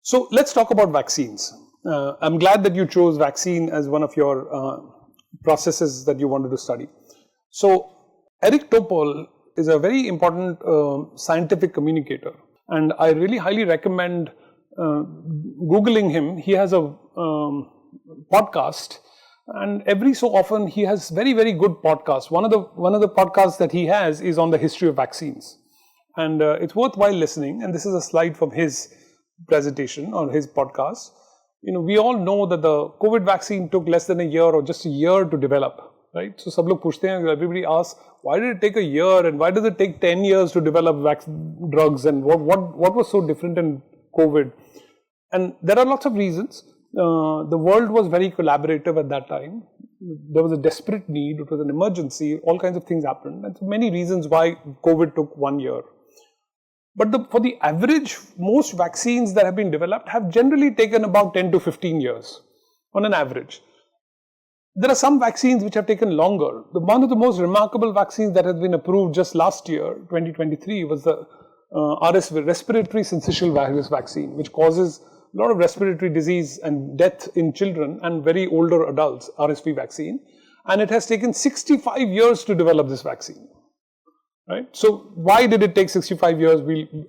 So let's talk about vaccines. I'm glad that you chose vaccine as one of your processes that you wanted to study. So Eric Topol is a very important scientific communicator, and I really highly recommend Googling him. He has a podcast, and every so often he has very, very good podcasts. One of the podcasts that he has is on the history of vaccines, and it's worthwhile listening. And this is a slide from his presentation on his podcast. We all know that the COVID vaccine took less than a year or just a year to develop, right? So sab log puchte hain, everybody asks, why did it take a year and why does it take 10 years to develop drugs, and what was so different in COVID? And there are lots of reasons. The world was very collaborative at that time. There was a desperate need, it was an emergency, all kinds of things happened, and so many reasons why COVID took 1 year. But for the average, most vaccines that have been developed have generally taken about 10 to 15 years on an average. There are some vaccines which have taken longer. One of the most remarkable vaccines that has been approved just last year, 2023, was the RSV, respiratory syncytial virus vaccine, which causes a lot of respiratory disease and death in children and very older adults, RSV vaccine. And it has taken 65 years to develop this vaccine. Right? So why did it take 65 years?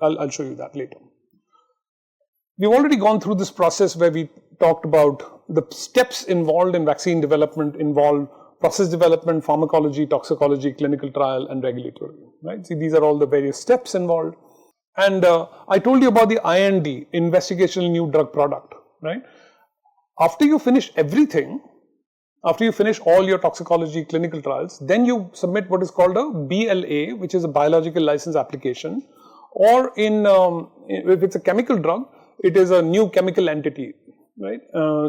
I'll show you that later. We've already gone through this process where we talked about the steps involved in vaccine development involve process development, pharmacology, toxicology, clinical trial, and regulatory. Right? See, these are all the various steps involved. And I told you about the IND, investigational new drug product. Right? After you finish everything, after you finish all your toxicology clinical trials, then you submit what is called a BLA, which is a biological license application, or if it's a chemical drug, it is a new chemical entity, right?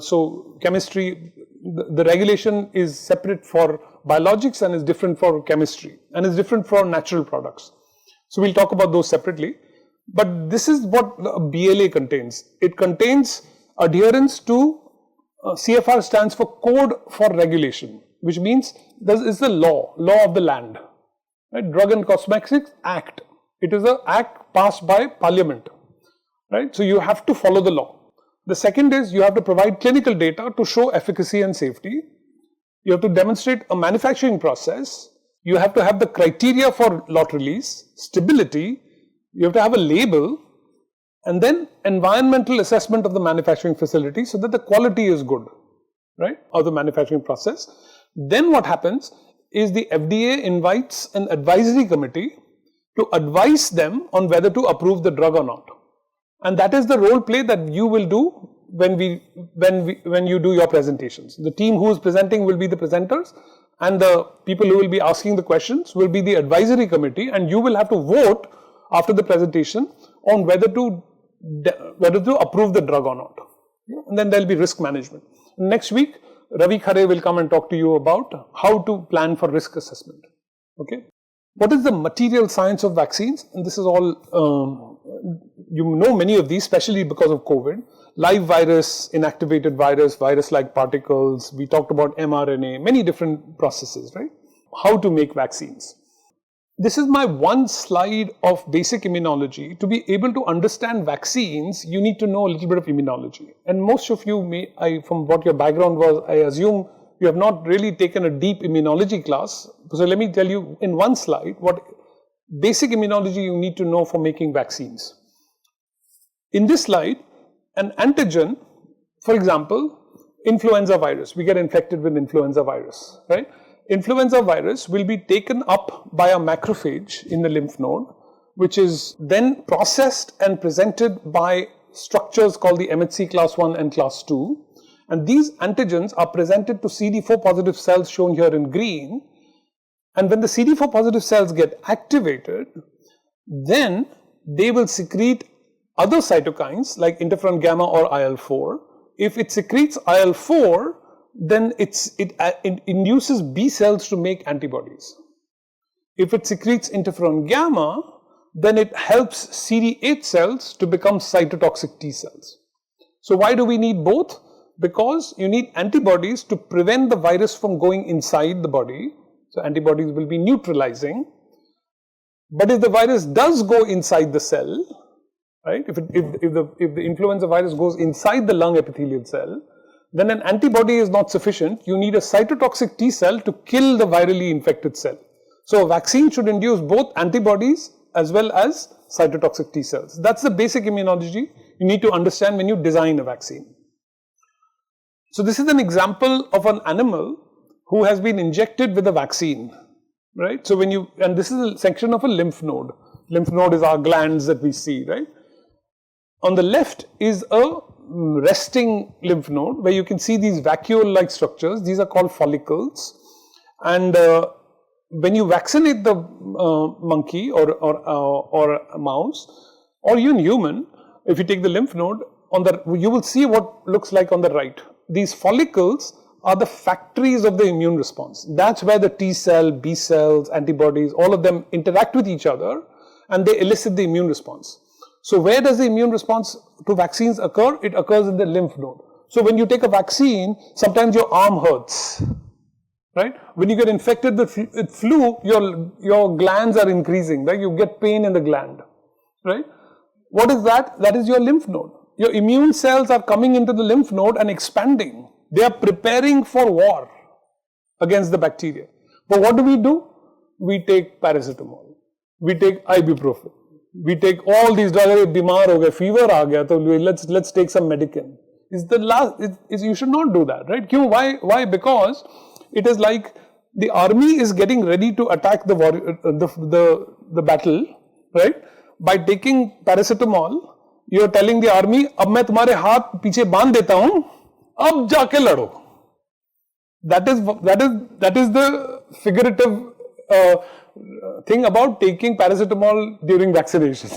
So chemistry, the regulation is separate for biologics and is different for chemistry and is different for natural products. So we'll talk about those separately. But this is what a BLA contains. It contains adherence to CFR stands for Code for Regulation, which means this is the law of the land. Right? Drug and Cosmetics Act. It is an act passed by Parliament. Right? So you have to follow the law. The second is you have to provide clinical data to show efficacy and safety. You have to demonstrate a manufacturing process. You have to have the criteria for lot release, stability. You have to have a label. And then environmental assessment of the manufacturing facility so that the quality is good, right, of the manufacturing process. Then what happens is the FDA invites an advisory committee to advise them on whether to approve the drug or not. And that is the role play that you will do when you do your presentations. The team who is presenting will be the presenters, and the people who will be asking the questions will be the advisory committee, and you will have to vote after the presentation on whether to approve the drug or not. And then there will be risk management. Next week, Ravi Khare will come and talk to you about how to plan for risk assessment. Okay. What is the material science of vaccines? And this is all, many of these, especially because of COVID. Live virus, inactivated virus, virus-like particles. We talked about mRNA, many different processes, right? How to make vaccines. This is my one slide of basic immunology. To be able to understand vaccines, you need to know a little bit of immunology. And most of you from what your background was, I assume you have not really taken a deep immunology class. So let me tell you in one slide what basic immunology you need to know for making vaccines. In this slide, an antigen, for example, influenza virus. We get infected with influenza virus, right? Influenza virus will be taken up by a macrophage in the lymph node, which is then processed and presented by structures called the MHC class 1 and class 2. And these antigens are presented to CD4 positive cells shown here in green. And when the CD4 positive cells get activated, then they will secrete other cytokines like interferon gamma or IL-4. If it secretes IL-4, then it induces B cells to make antibodies. If it secretes interferon gamma, then it helps CD8 cells to become cytotoxic T cells. So why do we need both? Because you need antibodies to prevent the virus from going inside the body. So antibodies will be neutralizing. But if the virus does go inside the cell, right? If the influenza virus goes inside the lung epithelial cell, then an antibody is not sufficient. You need a cytotoxic T cell to kill the virally infected cell. So a vaccine should induce both antibodies as well as cytotoxic T cells. That's the basic immunology you need to understand when you design a vaccine. So this is an example of an animal who has been injected with a vaccine, right? So and this is a section of a lymph node. Lymph node is our glands that we see, right? On the left is a resting lymph node where you can see these vacuole-like structures. These are called follicles. And when you vaccinate the monkey or a mouse or even human, if you take the lymph node, you will see what looks like on the right. These follicles are the factories of the immune response. That's where the T cell, B cells, antibodies, all of them interact with each other and they elicit the immune response. So where does the immune response to vaccines occur? It occurs in the lymph node. So when you take a vaccine, sometimes your arm hurts, right? When you get infected with flu, your glands are increasing, right? You get pain in the gland, right? What is that? That is your lymph node. Your immune cells are coming into the lymph node and expanding. They are preparing for war against the bacteria. But what do? We take paracetamol. We take ibuprofen. We take all these drugs. Bimar ho gaya, fever aa gaya, so let's take some Medicin. You should not do that, right? Why? Because it is like the army is getting ready to attack the battle, right? By taking paracetamol, you are telling the army, अब मैं तुम्हारे हाथ पीछे बांध देता हूं, अब जाके लड़ो. That is the figurative thing about taking paracetamol during vaccination.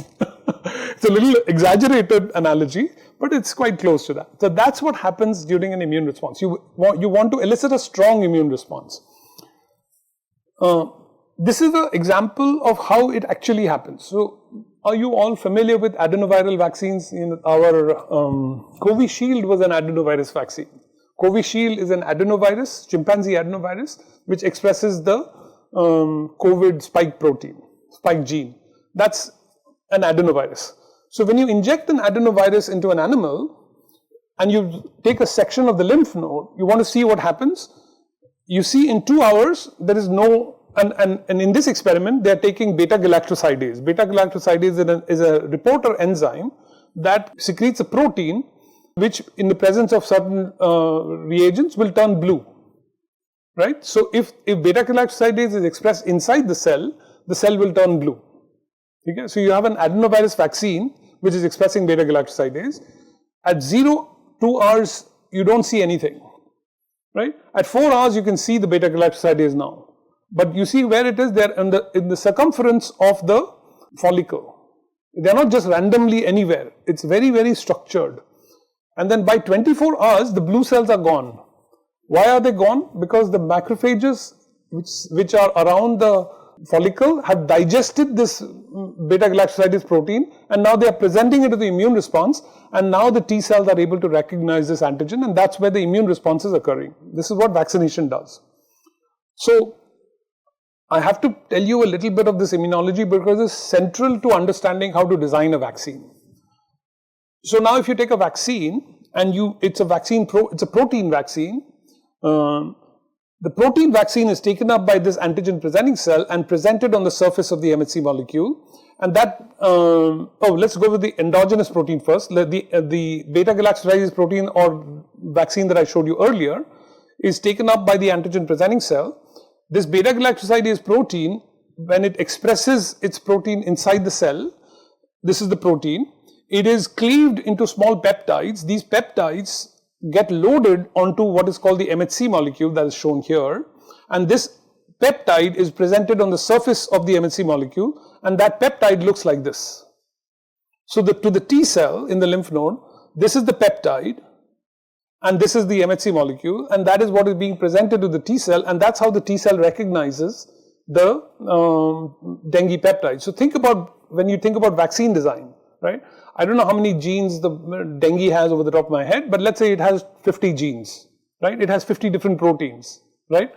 It's a little exaggerated analogy, but it's quite close to that. So that's what happens during an immune response. You want to elicit a strong immune response. This is an example of how it actually happens. So are you all familiar with adenoviral vaccines? Our Covishield was an adenovirus vaccine. Covishield is an adenovirus, chimpanzee adenovirus, which expresses the COVID spike protein, spike gene. That's an adenovirus. So when you inject an adenovirus into an animal and you take a section of the lymph node, you want to see what happens. You see in 2 hours there is no, and in this experiment they are taking beta-galactosidase. Beta-galactosidase is a reporter enzyme that secretes a protein which in the presence of certain reagents will turn blue. Right? So if beta-galactosidase is expressed inside the cell will turn blue. Okay? So you have an adenovirus vaccine which is expressing beta-galactosidase. At 2 hours, you don't see anything. Right? At 4 hours, you can see the beta-galactosidase now. But you see where it is, they're in the circumference of the follicle. They're not just randomly anywhere. It's very, very structured. And then by 24 hours, the blue cells are gone. Why are they gone? Because the macrophages which are around the follicle have digested this beta-galactosidase protein and now they are presenting it to the immune response, and now the T cells are able to recognize this antigen, and that's where the immune response is occurring. This is what vaccination does. So I have to tell you a little bit of this immunology because it's central to understanding how to design a vaccine. So now if you take a vaccine and it's a protein vaccine, the protein vaccine is taken up by this antigen presenting cell and presented on the surface of the MHC molecule, and that, let's go with the endogenous protein first. The beta-galactosidase protein or vaccine that I showed you earlier is taken up by the antigen presenting cell. This beta-galactosidase protein, when it expresses its protein inside the cell, this is the protein, it is cleaved into small peptides. These peptides get loaded onto what is called the MHC molecule that is shown here, and this peptide is presented on the surface of the MHC molecule, and that peptide looks like this. So to the T cell in the lymph node, this is the peptide and this is the MHC molecule, and that is what is being presented to the T cell, and that's how the T cell recognizes the dengue peptide. So when you think about vaccine design, right? I don't know how many genes the dengue has over the top of my head, but let's say it has 50 genes, right? It has 50 different proteins, right?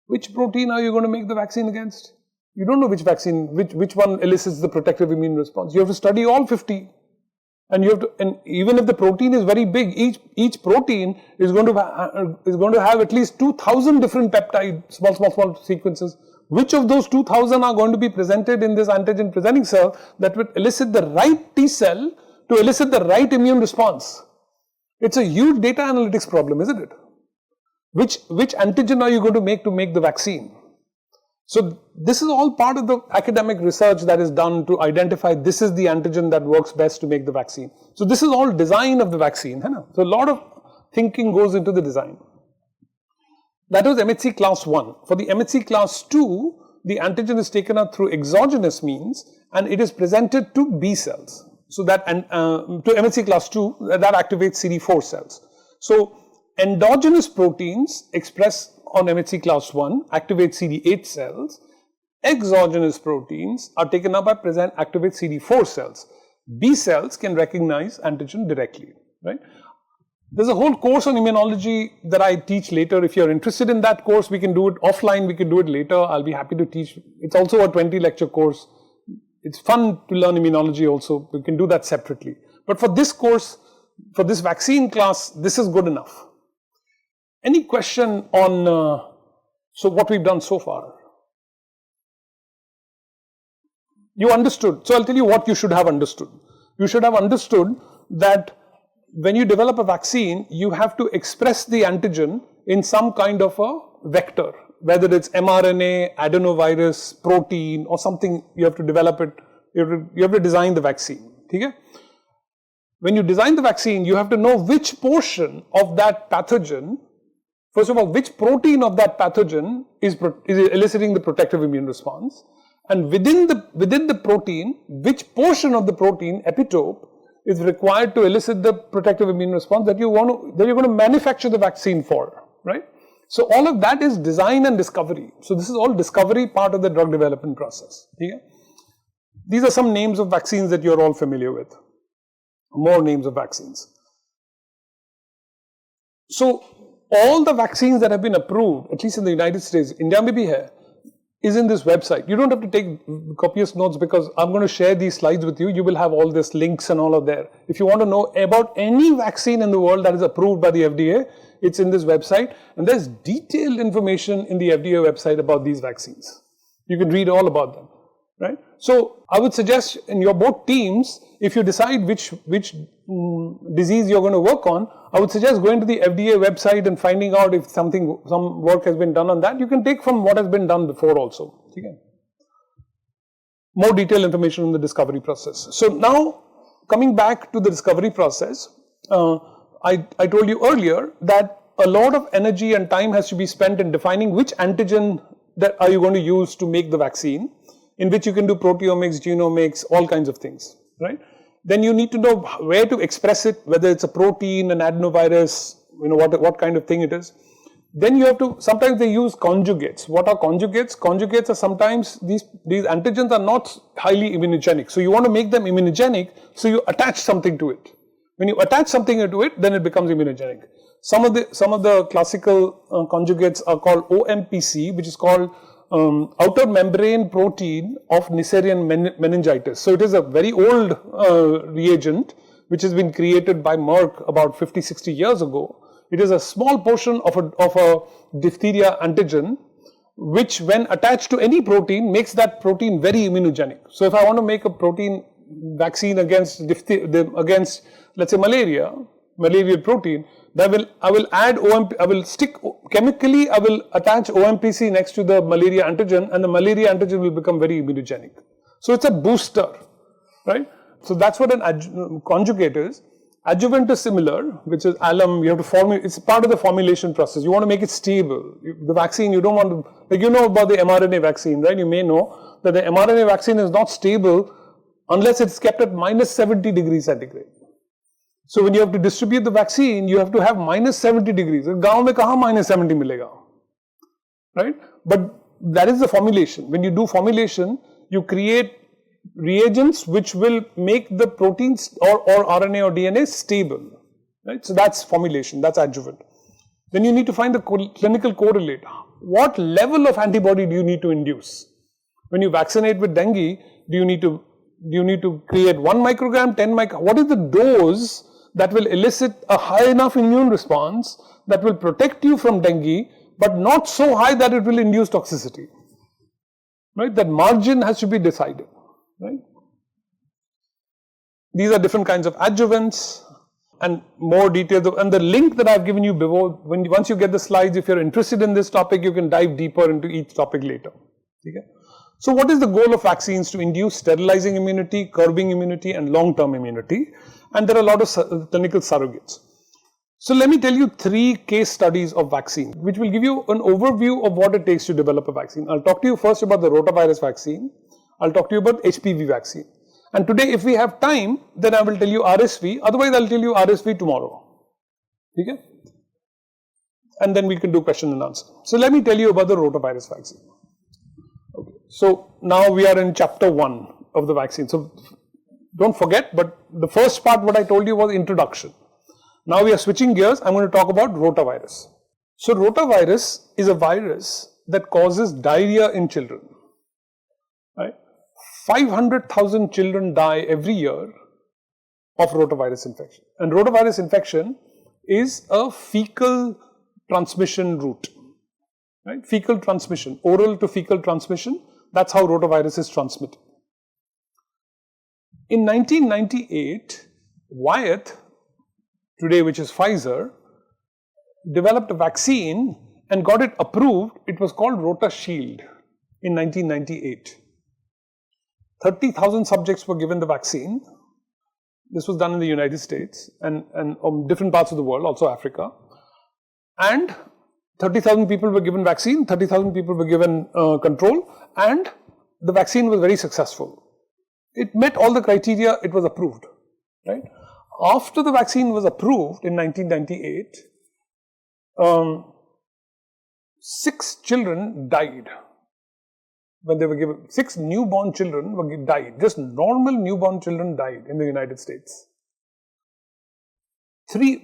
Which protein are you going to make the vaccine against? You don't know which vaccine, which one elicits the protective immune response. You have to study all 50. And you have to, and even if the protein is very big, each protein is going to have at least 2,000 different peptide, small sequences. Which of those 2,000 are going to be presented in this antigen presenting cell that would elicit the right T cell to elicit the right immune response? It's a huge data analytics problem, isn't it? Which antigen are you going to make the vaccine? So this is all part of the academic research that is done to identify this is the antigen that works best to make the vaccine. So this is all design of the vaccine. So a lot of thinking goes into the design. That was MHC class 1. For the MHC class 2, the antigen is taken up through exogenous means and it is presented to B cells. So that to MHC class 2, that activates CD4 cells. So endogenous proteins expressed on MHC class 1 activate CD8 cells. Exogenous proteins are taken up by activate CD4 cells. B cells can recognize antigen directly, right? There's a whole course on immunology that I teach later. If you're interested in that course, we can do it offline, we can do it later. I'll be happy to teach. It's also a 20 lecture course. It's fun to learn immunology also. We can do that separately. But for this course, for this vaccine class, this is good enough. Any question on so what we've done so far? You understood. So I'll tell you what you should have understood. You should have understood that when you develop a vaccine, you have to express the antigen in some kind of a vector, whether it's mRNA, adenovirus, protein, or something. You have to develop it. You have to design the vaccine. Okay? When you design the vaccine, you have to know which portion of that pathogen. First of all, which protein of that pathogen is eliciting the protective immune response, and within the protein, which portion of the protein epitope is required to elicit the protective immune response that you're going to manufacture the vaccine for, right? So all of that is design and discovery. So this is all discovery part of the drug development process. Okay? These are some names of vaccines that you're all familiar with. More names of vaccines. So all the vaccines that have been approved, at least in the United States, India may be here, is in this website. You don't have to take copious notes because I'm going to share these slides with you. You will have all these links and all of there. If you want to know about any vaccine in the world that is approved by the FDA, it's in this website. And there's detailed information in the FDA website about these vaccines. You can read all about them, right? So I would suggest in your both teams, if you decide which disease you're going to work on, I would suggest going to the FDA website and finding out if some work has been done on that. You can take from what has been done before also. Okay. More detailed information on the discovery process. So now coming back to the discovery process, I told you earlier that a lot of energy and time has to be spent in defining which antigen that are you going to use to make the vaccine, in which you can do proteomics, genomics, all kinds of things, right? Then you need to know where to express it, whether it's a protein, an adenovirus, what kind of thing it is. Then you have to, sometimes they use conjugates. What are conjugates? Conjugates are sometimes, these antigens are not highly immunogenic. So you want to make them immunogenic, so you attach something to it. When you attach something to it, then it becomes immunogenic. Some of the classical conjugates are called OMPC, which is called outer membrane protein of Neisseria meningitis. So it is a very old reagent which has been created by Merck about 50-60 years ago. It is a small portion of a diphtheria antigen, which when attached to any protein makes that protein very immunogenic. So if I want to make a protein vaccine against let's say malarial protein, I will add I will attach OMPC next to the malaria antigen, and the malaria antigen will become very immunogenic. So it's a booster, right? So that's what an conjugate is. Adjuvant is similar, which is alum. You have to formulate. It's part of the formulation process. You want to make it stable. The vaccine, you don't want to, like you know about the mRNA vaccine, right? You may know that the mRNA vaccine is not stable unless it's kept at -70 degrees centigrade. So when you have to distribute the vaccine, you have to have -70 degrees. गांव में कहाँ -70 मिलेगा, right? But that is the formulation. When you do formulation, you create reagents which will make the proteins or RNA or DNA stable, right? So that's formulation, that's adjuvant. Then you need to find the clinical correlate. What level of antibody do you need to induce? When you vaccinate with dengue, do you need to create 1 microgram, 10 microgram? What is the dose that will elicit a high enough immune response that will protect you from dengue, but not so high that it will induce toxicity? Right? That margin has to be decided. Right? These are different kinds of adjuvants and more details. And the link that I've given you before, once you get the slides, if you're interested in this topic, you can dive deeper into each topic later. Okay? So what is the goal of vaccines? To induce sterilizing immunity, curbing immunity, and long-term immunity. And there are a lot of clinical surrogates. So let me tell you 3 case studies of vaccine, which will give you an overview of what it takes to develop a vaccine. I'll talk to you first about the rotavirus vaccine. I'll talk to you about HPV vaccine. And today, if we have time, then I will tell you RSV. Otherwise, I'll tell you RSV tomorrow. Okay? And then we can do question and answer. So let me tell you about the rotavirus vaccine. Okay. So now we are in chapter 1 of the vaccine. So don't forget, but the first part what I told you was introduction. Now we are switching gears. I'm going to talk about rotavirus. So rotavirus is a virus that causes diarrhea in children. Right? 500,000 children die every year of rotavirus infection. And rotavirus infection is a fecal transmission route. Right? Fecal transmission, oral to fecal transmission, that's how rotavirus is transmitted. In 1998, Wyeth, today which is Pfizer, developed a vaccine and got it approved. It was called RotaShield in 1998. 30,000 subjects were given the vaccine. This was done in the United States and different parts of the world, also Africa. And 30,000 people were given vaccine, 30,000 people were given control, and the vaccine was very successful. It met all the criteria, it was approved. Right? After the vaccine was approved in 1998, 6 children died. When they were given, 6 newborn children died. Just normal newborn children died in the United States.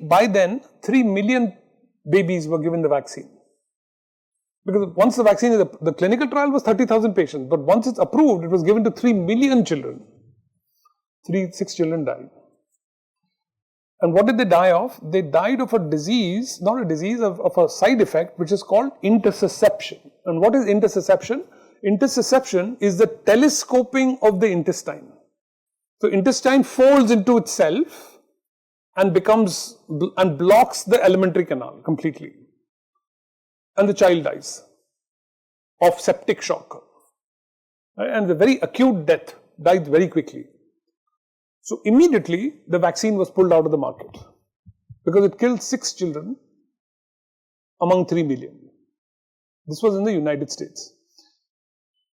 By then, 3 million babies were given the vaccine. Because once the vaccine the clinical trial was 30,000 patients, but once it's approved, it was given to 3 million children. 6 children died. And what did they die of? They died of a disease, not a disease, of a side effect, which is called intussusception. And what is intussusception? Intussusception is the telescoping of the intestine. So intestine folds into itself and blocks the alimentary canal completely. And the child dies of septic shock. And the very acute death, died very quickly. So immediately the vaccine was pulled out of the market because it killed 6 children among 3 million. This was in the United States.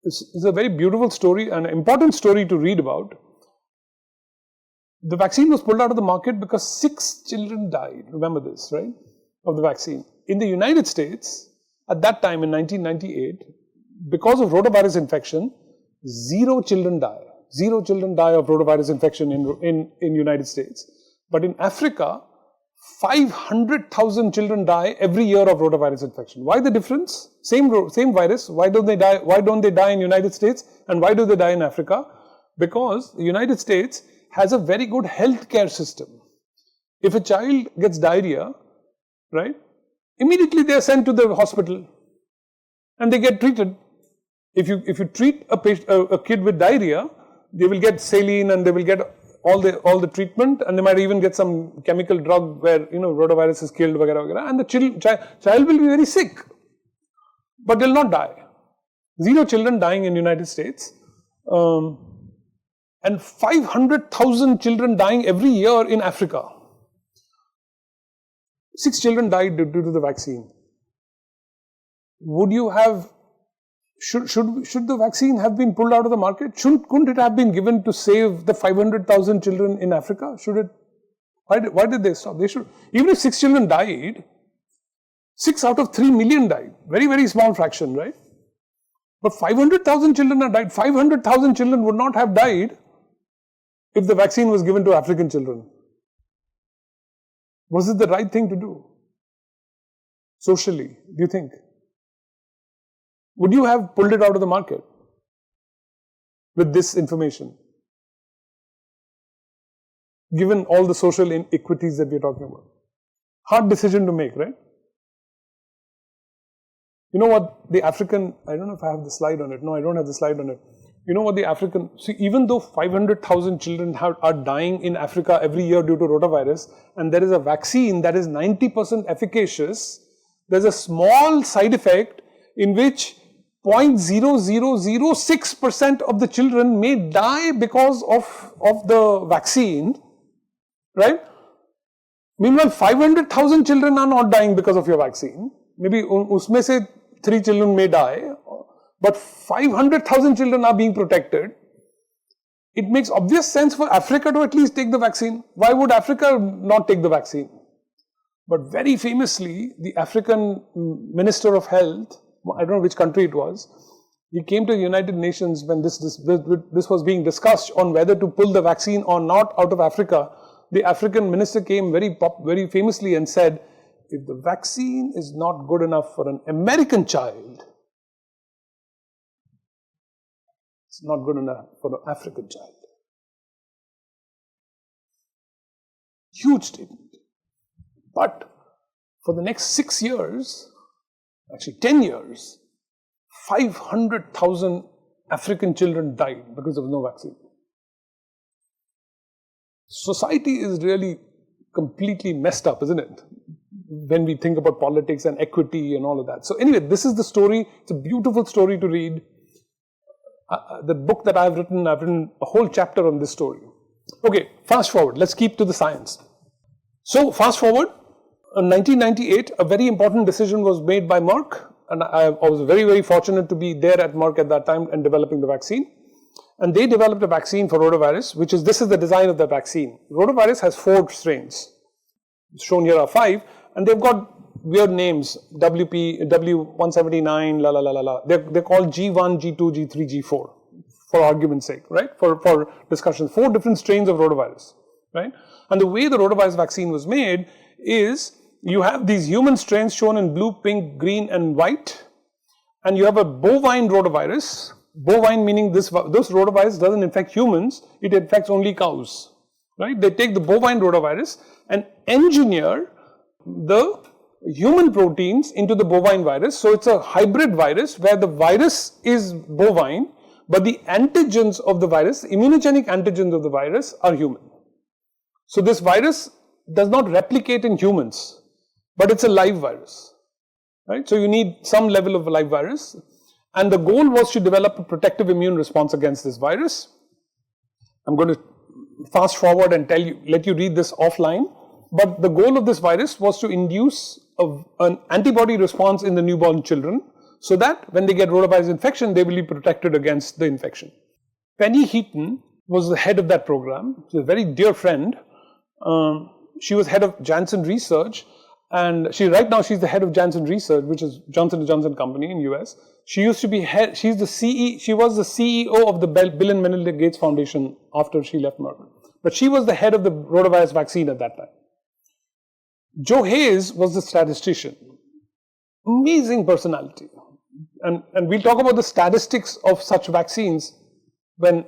This is a very beautiful story and an important story to read about. The vaccine was pulled out of the market because 6 children died. Remember this, right? Of the vaccine. In the United States, at that time in 1998, because of rotavirus infection, 0 children die. 0 children die of rotavirus infection in United States. But in Africa, 500,000 children die every year of rotavirus infection. Why the difference? Same virus. Why don't they die? Why don't they die in United States? And why do they die in Africa? Because the United States has a very good healthcare system. If a child gets diarrhea, right, immediately they are sent to the hospital and they get treated. If you treat a kid with diarrhea, they will get saline and they will get all the treatment, and they might even get some chemical drug where rotavirus is killed, and the child will be very sick, but they'll not die. 0 children dying in United States, and 500,000 children dying every year in Africa. 6 children died due to the vaccine. Would you have? Should the vaccine have been pulled out of the market? Couldn't it have been given to save the 500,000 children in Africa? Should it? Why did they stop? They should. Even if 6 children died, 6 out of 3 million died. Very, very small fraction, right? But 500,000 children have died. 500,000 children would not have died if the vaccine was given to African children. Was it the right thing to do? Socially, do you think? Would you have pulled it out of the market? with this information? Given all the social inequities that we're talking about. Hard decision to make, right? You know what the African, I don't know if I have the slide on it. No, I don't have the slide on it. You know what the African, see, even though 500,000 children are dying in Africa every year due to rotavirus, and there is a vaccine that is 90% efficacious, there's a small side effect in which 0.0006% of the children may die because of the vaccine, right? Meanwhile, 500,000 children are not dying because of your vaccine. Maybe usme se 3 children may die, but 500,000 children are being protected. It makes obvious sense for Africa to at least take the vaccine. Why would Africa not take the vaccine? But very famously, the African Minister of Health, I don't know which country it was, he came to the United Nations when this was being discussed on whether to pull the vaccine or not out of Africa. The African minister came very famously and said, if the vaccine is not good enough for an American child, it's not good enough for an African child. Huge statement. But for the next 6 years, actually 10 years, 500,000 African children died because there was no vaccine. Society is really completely messed up, isn't it? When we think about politics and equity and all of that. So anyway, this is the story. It's a beautiful story to read. The book that I've written a whole chapter on this story. Okay, fast forward. Let's keep to the science. So fast forward, in 1998, a very important decision was made by Merck. And I was very, very fortunate to be there at Merck at that time and developing the vaccine. And they developed a vaccine for rotavirus, this is the design of the vaccine. Rotavirus has 4 strains. Shown here are 5, and they've got weird names, W179, la la la la la. They're called G1, G2, G3, G4, for argument's sake, right? For discussion, 4 different strains of rotavirus, right? And the way the rotavirus vaccine was made is, you have these human strains shown in blue, pink, green and white, and you have a bovine rotavirus. Bovine meaning this rotavirus doesn't infect humans, it infects only cows, right? They take the bovine rotavirus and engineer the human proteins into the bovine virus. So it's a hybrid virus where the virus is bovine, but the antigens of the virus, immunogenic antigens of the virus are human. So this virus does not replicate in humans, but it's a live virus, right? So you need some level of a live virus. And the goal was to develop a protective immune response against this virus. I'm going to fast forward and let you read this offline. But the goal of this virus was to induce an antibody response in the newborn children, so that when they get rotavirus infection, they will be protected against the infection. Penny Heaton was the head of that program. She's a very dear friend. She was head of Janssen Research. And right now she's the head of Janssen Research, which is Johnson & Johnson company in US. She used to be head, she was the CEO of the Bill and Melinda Gates Foundation after she left Merck. But she was the head of the rotavirus vaccine at that time. Joe Hayes was the statistician. Amazing personality. And we'll talk about the statistics of such vaccines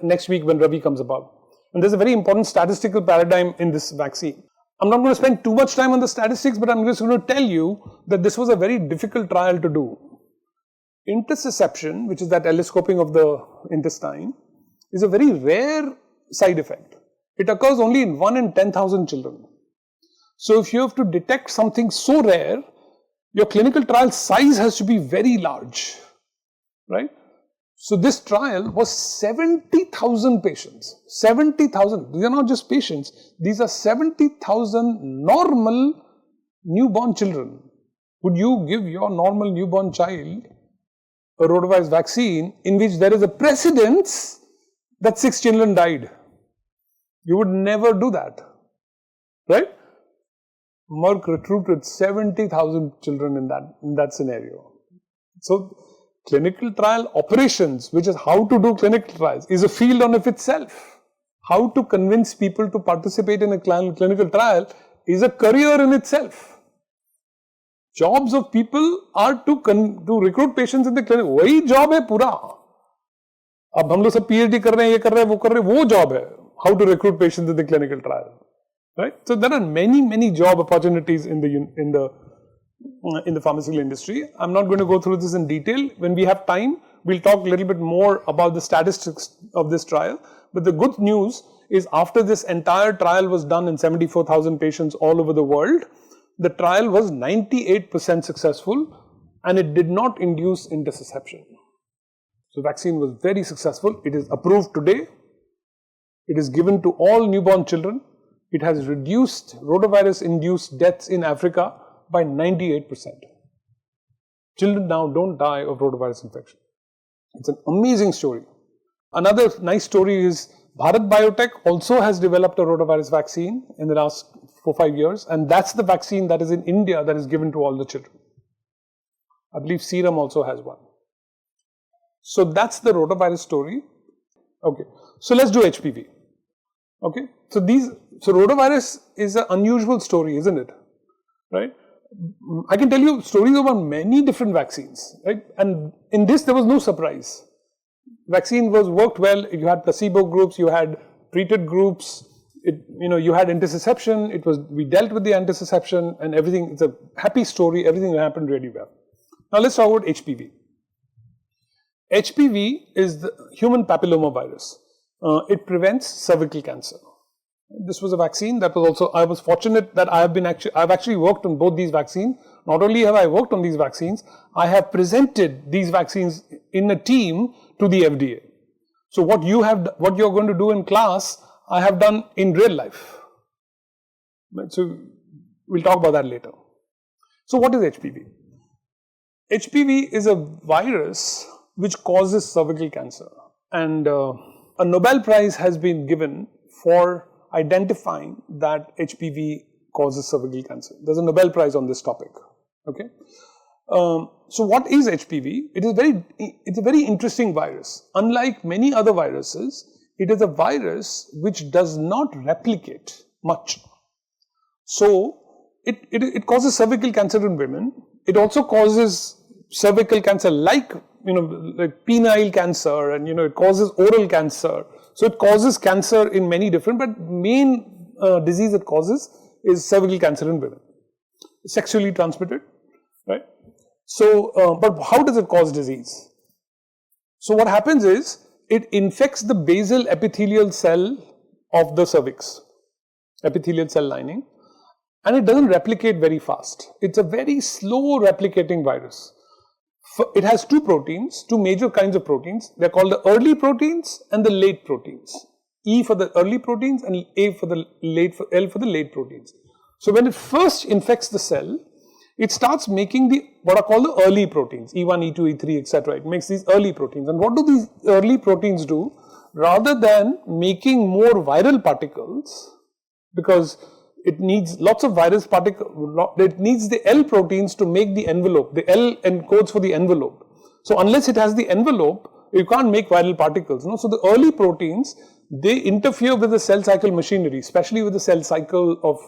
next week when Ravi comes about. And there's a very important statistical paradigm in this vaccine. I'm not going to spend too much time on the statistics, but I'm just going to tell you that this was a very difficult trial to do. Intussusception, which is that telescoping of the intestine, is a very rare side effect. It occurs only in 1 in 10,000 children. So if you have to detect something so rare, your clinical trial size has to be very large, right? So this trial was 70,000 patients, 70,000. These are not just patients, these are 70,000 normal newborn children. Would you give your normal newborn child a rotavirus vaccine in which there is a precedence that 6 children died? You would never do that, right? Merck recruited 70,000 children in that scenario. So clinical trial operations, which is how to do clinical trials, is a field on of itself. How to convince people to participate in a clinical trial is a career in itself. Jobs of people are to recruit patients in the clinic. Wahi job hai pura. अब हम लोग सब PhD कर रहे हैं, ये कर रहे हैं, वो कर रहे हैं, वो job है. How to recruit patients in the clinical trial, right? So there are many job opportunities in the pharmaceutical industry. I'm not going to go through this in detail. When we have time, we'll talk a little bit more about the statistics of this trial. But the good news is after this entire trial was done in 74,000 patients all over the world, the trial was 98% successful and it did not induce intussusception. So vaccine was very successful. It is approved today. It is given to all newborn children. It has reduced rotavirus-induced deaths in Africa by 98%. Children now don't die of rotavirus infection. It's an amazing story. Another nice story is Bharat Biotech also has developed a rotavirus vaccine in the last 4-5 years, and that's the vaccine that is in India that is given to all the children. I believe Serum also has one. So that's the rotavirus story. Okay, so let's do HPV. Okay, so rotavirus is an unusual story, isn't it? Right? I can tell you stories about many different vaccines, right? And in this there was no surprise. Vaccine worked well. You had placebo groups, you had treated groups. You had intussusception. We dealt with the intussusception and everything. It's a happy story. Everything happened really well. Now let's talk about HPV. HPV is the human papilloma virus. It prevents cervical cancer. This was a vaccine that was also, I was fortunate that I've actually worked on both these vaccines. Not only have I worked on these vaccines, I have presented these vaccines in a team to the FDA. So what you're going to do in class, I have done in real life. So we'll talk about that later. So what is HPV? HPV is a virus which causes cervical cancer, and a Nobel Prize has been given for identifying that HPV causes cervical cancer. There's a Nobel Prize on this topic. Okay. So what is HPV? It's a very interesting virus. Unlike many other viruses, it is a virus which does not replicate much. So it causes cervical cancer in women. It also causes cervical cancer like penile cancer, and it causes oral cancer. So it causes cancer in many different, but main disease it causes is cervical cancer in women. Sexually transmitted, right? So, but how does it cause disease? So what happens is, it infects the basal epithelial cell of the cervix, epithelial cell lining, and it doesn't replicate very fast. It's a very slow replicating virus. It has two major kinds of proteins. They're called the early proteins and the late proteins. E for the early proteins and L for the late proteins. So when it first infects the cell, it starts making what are called the early proteins, E1, E2, E3, etc. It makes these early proteins. And what do these early proteins do? Rather than making more viral particles, because it needs lots of virus particles, it needs the L proteins to make the envelope. The L encodes for the envelope. So unless it has the envelope, you can't make viral particles. So the early proteins, they interfere with the cell cycle machinery, especially with the cell cycle of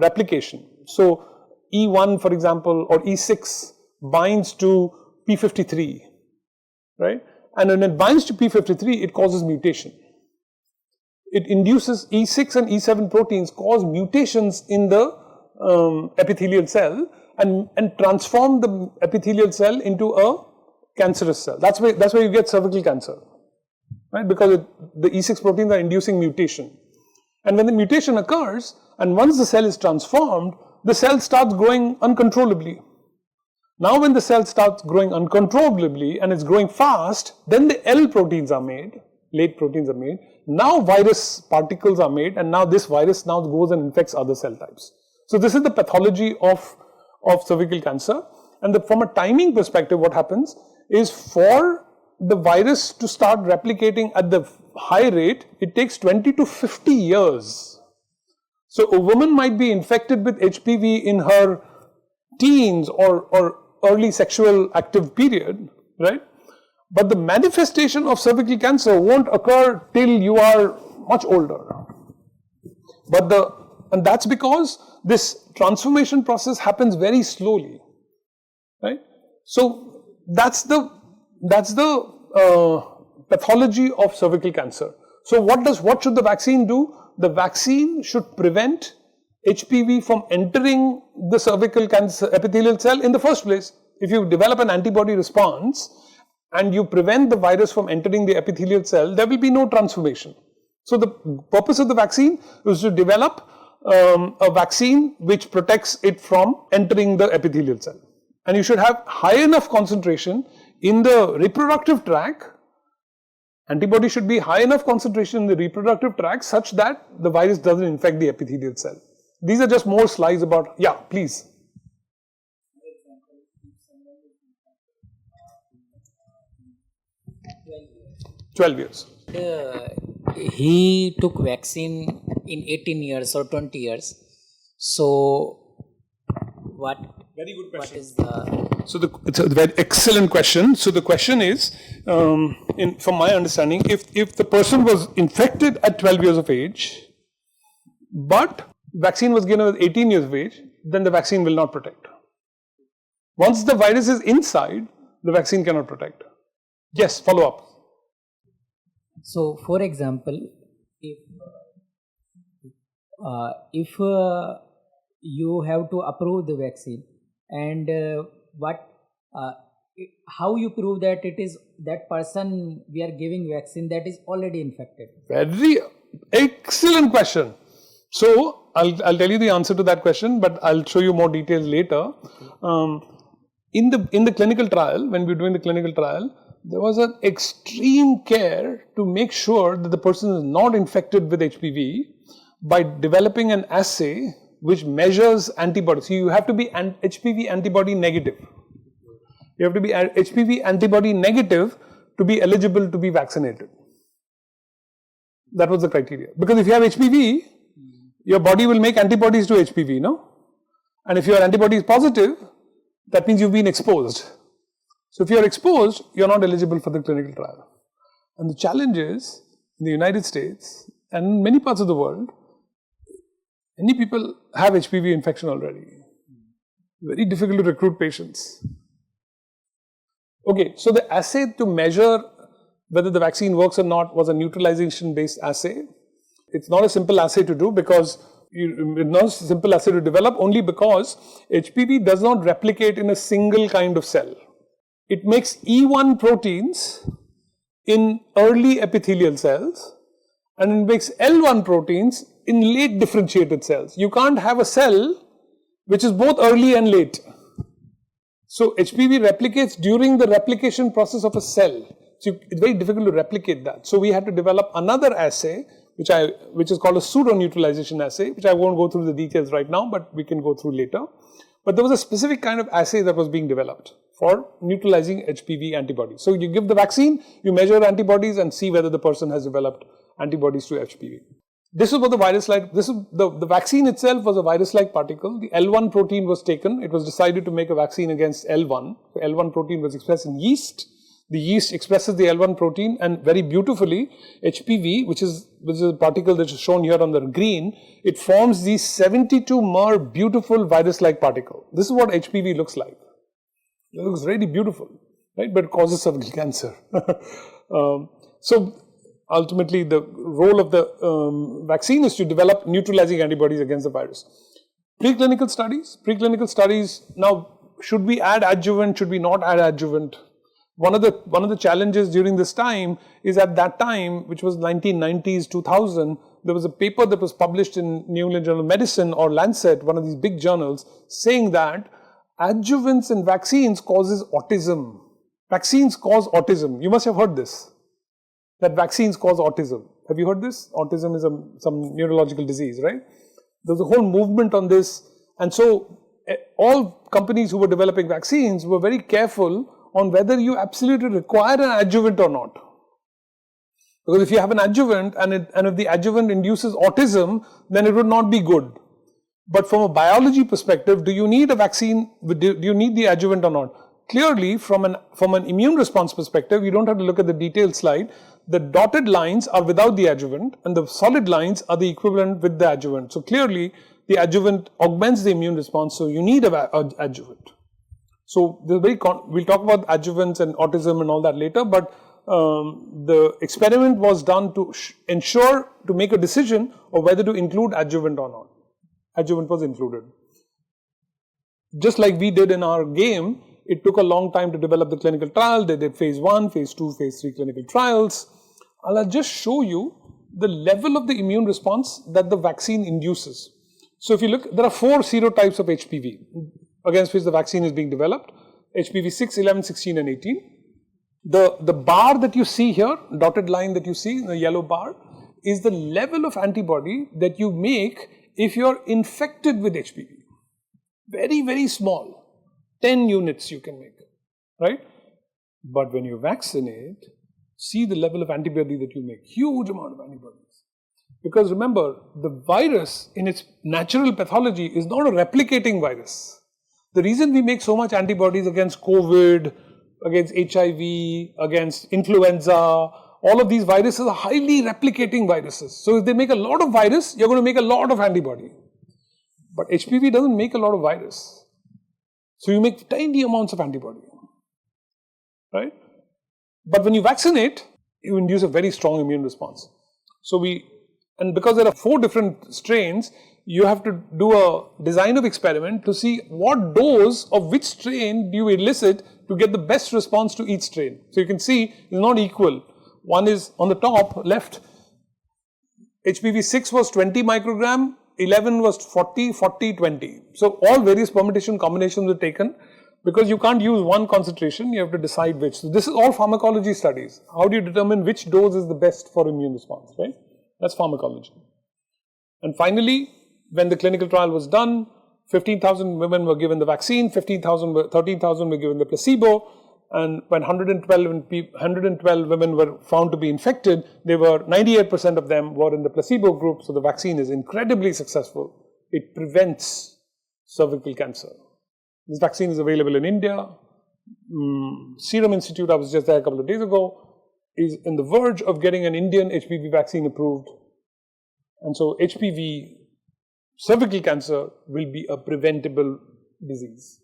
replication. So E1, for example, or E6 binds to P53, right? And when it binds to P53, it causes mutation. It induces E6 and E7 proteins cause mutations in the epithelial cell and transform the epithelial cell into a cancerous cell. That's why you get cervical cancer, right? Because the E6 proteins are inducing mutation. And when the mutation occurs, and once the cell is transformed, the cell starts growing uncontrollably. Now when the cell starts growing uncontrollably and it's growing fast, then the L proteins are made, late proteins are made. Now virus particles are made, and now this virus now goes and infects other cell types. So this is the pathology of cervical cancer. And from a timing perspective, what happens is, for the virus to start replicating at the high rate, it takes 20 to 50 years. So a woman might be infected with HPV in her teens or early sexual active period, right? But the manifestation of cervical cancer won't occur till you are much older. And that's because this transformation process happens very slowly, right? So that's the pathology of cervical cancer. So what should the vaccine do? The vaccine should prevent HPV from entering the cervical cancer epithelial cell in the first place. If you develop an antibody response and you prevent the virus from entering the epithelial cell, there will be no transformation. So the purpose of the vaccine is to develop a vaccine which protects it from entering the epithelial cell. And you should have high enough concentration in the reproductive tract. Antibody should be high enough concentration in the reproductive tract such that the virus doesn't infect the epithelial cell. These are just more slides about, yeah, please. 12 years. He took vaccine in 18 years or 20 years. So, what? Very good question. What is the? So it's a very excellent question. So the question is, from my understanding, if the person was infected at 12 years of age, but vaccine was given at 18 years of age, then the vaccine will not protect. Once the virus is inside, the vaccine cannot protect. Yes, follow up. So, for example, if you have to approve the vaccine, and how you prove that it is that person we are giving vaccine that is already infected? Very excellent question. So I'll tell you the answer to that question, but I'll show you more details later. In the clinical trial, when we were doing the clinical trial, there was an extreme care to make sure that the person is not infected with HPV by developing an assay which measures antibodies. So you have to be HPV antibody negative. You have to be HPV antibody negative to be eligible to be vaccinated. That was the criteria. Because if you have HPV, your body will make antibodies to HPV, no? And if your antibody is positive, that means you've been exposed. So if you are exposed, you're not eligible for the clinical trial. And the challenge is, in the United States and in many parts of the world, many people have HPV infection already. Very difficult to recruit patients. Okay, so the assay to measure whether the vaccine works or not was a neutralization-based assay. It's not a simple assay to do because it's not a simple assay to develop only because HPV does not replicate in a single kind of cell. It makes E1 proteins in early epithelial cells and it makes L1 proteins in late differentiated cells. You can't have a cell which is both early and late. So HPV replicates during the replication process of a cell. So it's very difficult to replicate that. So we had to develop another assay which is called a pseudo-neutralization assay, which I won't go through the details right now, but we can go through later. But there was a specific kind of assay that was being developed for neutralizing HPV antibodies. So you give the vaccine, you measure antibodies and see whether the person has developed antibodies to HPV. This is what the virus-like, the vaccine itself was a virus-like particle. The L1 protein was taken. It was decided to make a vaccine against L1. The L1 protein was expressed in yeast. The yeast expresses the L1 protein and very beautifully HPV, which is a particle that is shown here on the green, it forms these 72 more beautiful virus-like particle. This is what HPV looks like. It looks really beautiful, right? But it causes cervical cancer. So ultimately the role of the vaccine is to develop neutralizing antibodies against the virus. Preclinical studies, now should we add adjuvant, should we not add adjuvant? One of the challenges during this time is at that time, which was 1990s, 2000, there was a paper that was published in New England Journal of Medicine or Lancet, one of these big journals, saying that adjuvants in vaccines causes autism. Vaccines cause autism. You must have heard this, that vaccines cause autism. Have you heard this? Autism is some neurological disease, right? There's a whole movement on this. And so all companies who were developing vaccines were very careful on whether you absolutely require an adjuvant or not. Because if you have an adjuvant and if the adjuvant induces autism, then it would not be good. But from a biology perspective, do you need a vaccine? Do you need the adjuvant or not? Clearly, from an immune response perspective, you don't have to look at the detailed slide. The dotted lines are without the adjuvant and the solid lines are the equivalent with the adjuvant. So clearly, the adjuvant augments the immune response, so you need an adjuvant. So we'll talk about adjuvants and autism and all that later, but the experiment was done to ensure to make a decision of whether to include adjuvant or not. Adjuvant was included. Just like we did in our game, it took a long time to develop the clinical trial. They did phase 1, phase 2, phase 3 clinical trials. I'll just show you the level of the immune response that the vaccine induces. So if you look, there are 4 serotypes of HPV against which the vaccine is being developed: HPV 6, 11, 16 and 18. The bar that you see here, dotted line that you see, the yellow bar, is the level of antibody that you make if you are infected with HPV. Very, very small, 10 units you can make, right? But when you vaccinate, see the level of antibody that you make, huge amount of antibodies. Because remember, the virus in its natural pathology is not a replicating virus. The reason we make so much antibodies against COVID, against HIV, against influenza, all of these viruses are highly replicating viruses. So if they make a lot of virus, you're going to make a lot of antibody. But HPV doesn't make a lot of virus. So you make tiny amounts of antibody, right? But when you vaccinate, you induce a very strong immune response. And because there are 4 different strains, you have to do a design of experiment to see what dose of which strain do you elicit to get the best response to each strain. So you can see it's not equal. One is on the top left, HPV 6 was 20 microgram, 11 was 40, 40, 20. So all various permutation combinations were taken. Because you can't use one concentration, you have to decide which. So this is all pharmacology studies. How do you determine which dose is the best for immune response, right? That's pharmacology. And finally, when the clinical trial was done, 15,000 women were given the vaccine, 13,000 were given the placebo, and when 112 women were found to be infected, 98% of them were in the placebo group, so the vaccine is incredibly successful. It prevents cervical cancer. This vaccine is available in India. Serum Institute, I was just there a couple of days ago, is in the verge of getting an Indian HPV vaccine approved. And so HPV, cervical cancer, will be a preventable disease.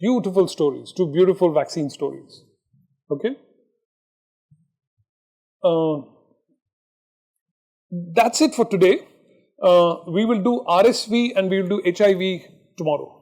Beautiful stories, 2 beautiful vaccine stories. Okay? That's it for today. We will do RSV and we will do HIV tomorrow.